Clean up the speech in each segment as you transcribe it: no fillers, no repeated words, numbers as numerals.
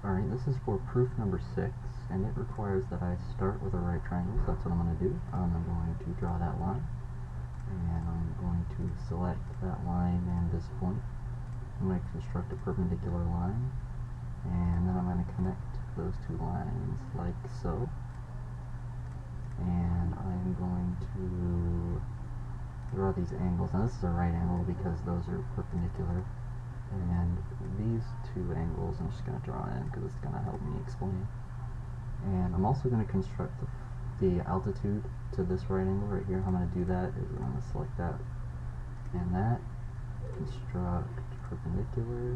Alright, this is for proof number 6, and it requires that I start with a right triangle, so that's what I'm going to do. I'm going to draw that line, and I'm going to select that line and this point. I'm going to construct a perpendicular line, and then I'm going to connect those two lines like so. And I'm going to draw these angles. Now this is a right angle because those are perpendicular. And these two angles I'm just going to draw in because it's going to help me explain. And I'm also going to construct the altitude to this right angle right here. How I'm going to do that is I'm going to select that and that, construct perpendicular,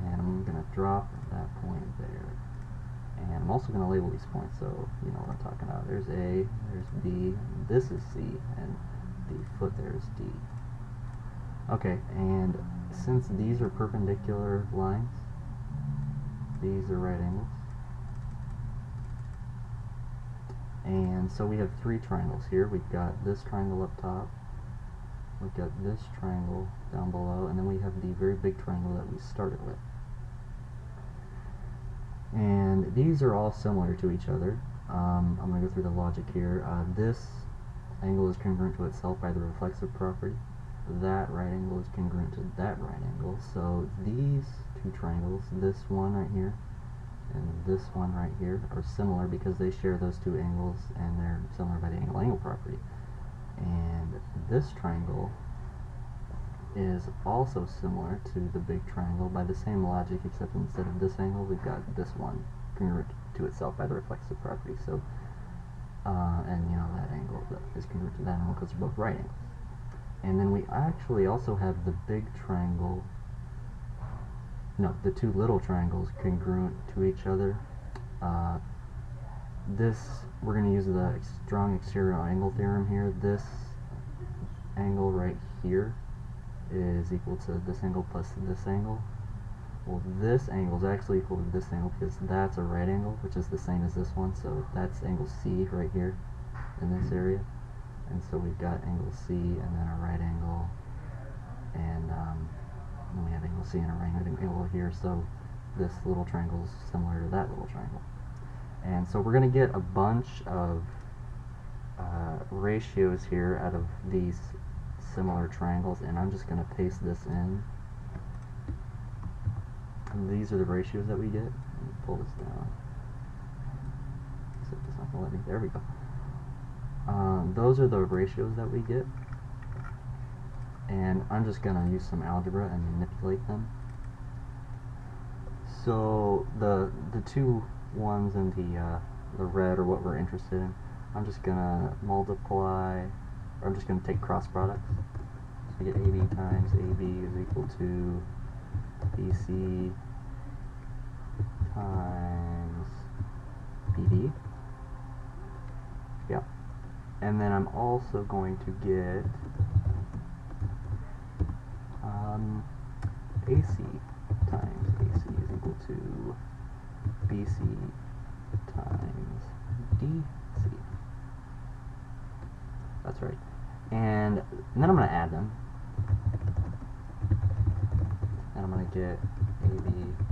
and I'm going to drop that point there. And I'm also going to label these points so you know what I'm talking about. There's A, there's B, this is C, and the foot there is D. Okay, and since these are perpendicular lines, these are right angles. And so we have three triangles here. We've got this triangle up top, we've got this triangle down below, and then we have the very big triangle that we started with. And these are all similar to each other. I'm going to go through the logic here. This angle is congruent to itself by the reflexive property. That right angle is congruent to that right angle. So these two triangles, this one right here and this one right here, are similar because they share those two angles and they're similar by the angle-angle property. And this triangle is also similar to the big triangle by the same logic, except instead of this angle we've got this one congruent to itself by the reflexive property. So and you know that angle is congruent to that angle because they're both right angles. And then we actually also have the big triangle, no, the two little triangles congruent to each other. We're going to use the strong exterior angle theorem here. This angle right here is equal to this angle plus this angle. Well, this angle is actually equal to this angle because that's a right angle, which is the same as this one, so that's angle C right here in this area. And so we've got angle C and then a right angle, and then we have angle C and a right angle here, so this little triangle is similar to that little triangle. And so we're going to get a bunch of ratios here out of these similar triangles, and I'm just going to paste this in. And these are the ratios that we get. Let me pull this down. Except it's not going to let me. There we go. Those are the ratios that we get, and I'm just going to use some algebra and manipulate them. So the two ones in the red are what we're interested in. I'm just going to multiply, or I'm just going to take cross products. So we get AB times AB is equal to BC times BD. Yep. And then I'm also going to get AC times AC is equal to BC times DC. That's right. And then I'm going to add them. And I'm going to get AB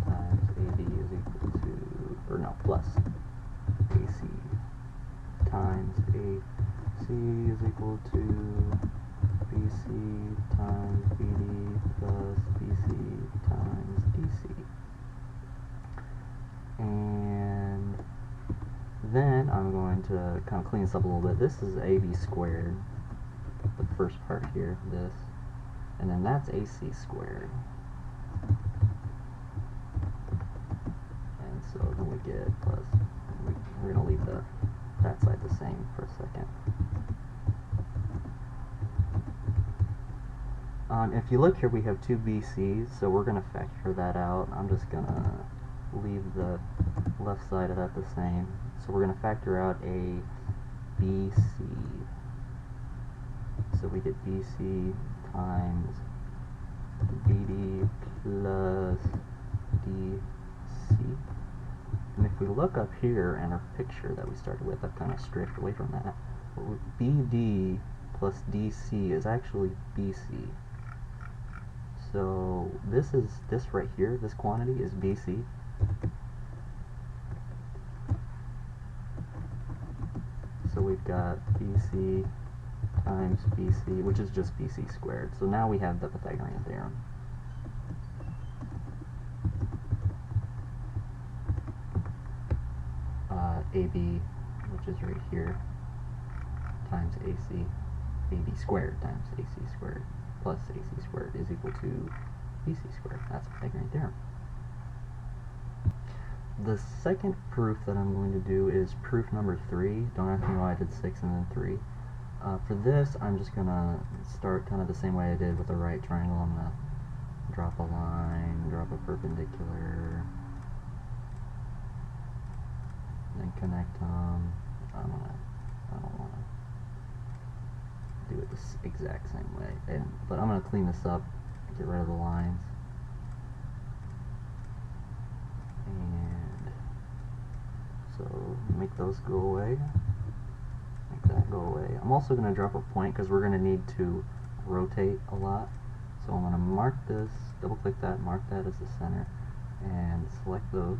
times AB is equal to, or no, plus AC times AC is equal to BC times BD plus BC times DC. And then I'm going to kind of clean this up a little bit. This is AB squared, the first part here, this, and then that's AC squared. And so then we get plus, we're going to leave that side the same for a second. If you look here, we have two BCs, so we're going to factor that out. I'm just going to leave the left side of that the same. So we're going to factor out a BC. So we get BC times BD plus DC. And if we look up here in our picture that we started with, I've kind of strayed away from that. BD plus DC is actually BC. So this right here, this quantity is BC. we've got BC times BC, which is just BC squared. So now we have the Pythagorean theorem. AB, which is right here, times AC, AB squared times AC squared plus AC squared is equal to BC squared. That's the Pythagorean theorem. The second proof that I'm going to do is proof number 3. Don't ask me why I did 6 and then 3. For this, I'm just going to start kind of the same way I did with the right triangle. I'm going to drop a line, drop a perpendicular, then connect them. I don't want to do it this exact same way, but I'm going to clean this up, get rid of the lines, and so make those go away, make that go away. I'm also going to drop a point because we're going to need to rotate a lot, so I'm going to mark this, double click that, mark that as the center, and select those.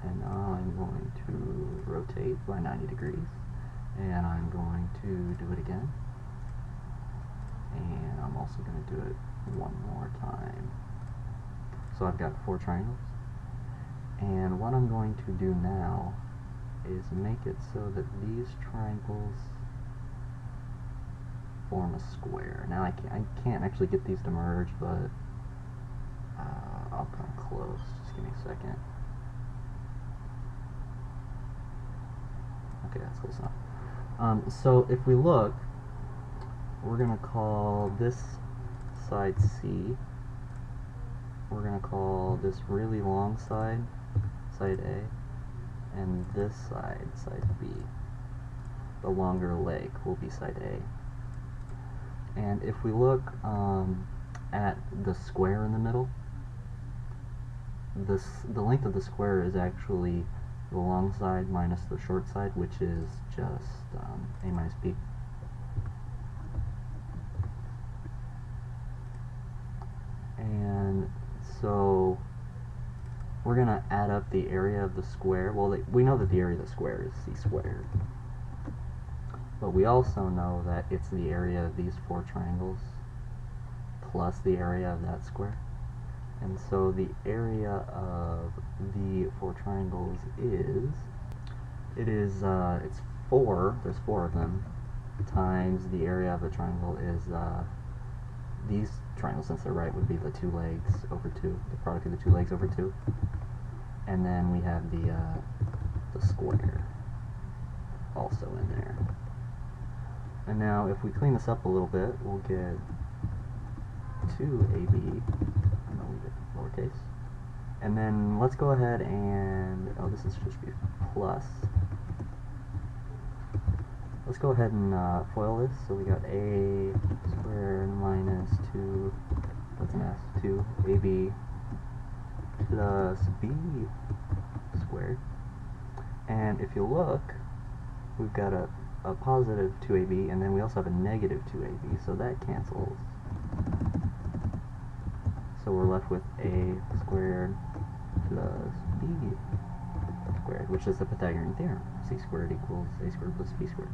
And now I'm going to rotate by 90 degrees, and I'm going to do it again, and I'm also going to do it one more time. So I've got 4 triangles, and what I'm going to do now is make it so that these triangles form a square. Now I can't actually get these to merge, but I'll come close. Just give me a second. Okay, that's close enough. So if we look, we're going to call this side C. We're going to call this really long side, side A, and this side, side B. The longer leg will be side A. And if we look at the square in the middle, the length of the square is actually the long side minus the short side, which is just A minus B. And so we're going to add up the area of the square. Well, we know that the area of the square is C squared. But we also know that it's the area of these 4 triangles plus the area of that square. And so the area of the 4 triangles it's 4, there's 4 of them, times the area of the triangle is these triangles, since they're right, would be the 2 legs over 2, the product of the 2 legs over 2. And then we have the square also in there. And now if we clean this up a little bit, we'll get 2AB, I'm going to leave it lowercase. And then let's go ahead and, oh, this is just be plus. Let's go ahead and FOIL this. So we got A squared minus 2, that's an S, 2AB plus B squared. And if you look, we've got a positive 2AB, and then we also have a negative 2AB, so that cancels. So we're left with A squared plus B squared, which is the Pythagorean theorem. C squared equals A squared plus B squared.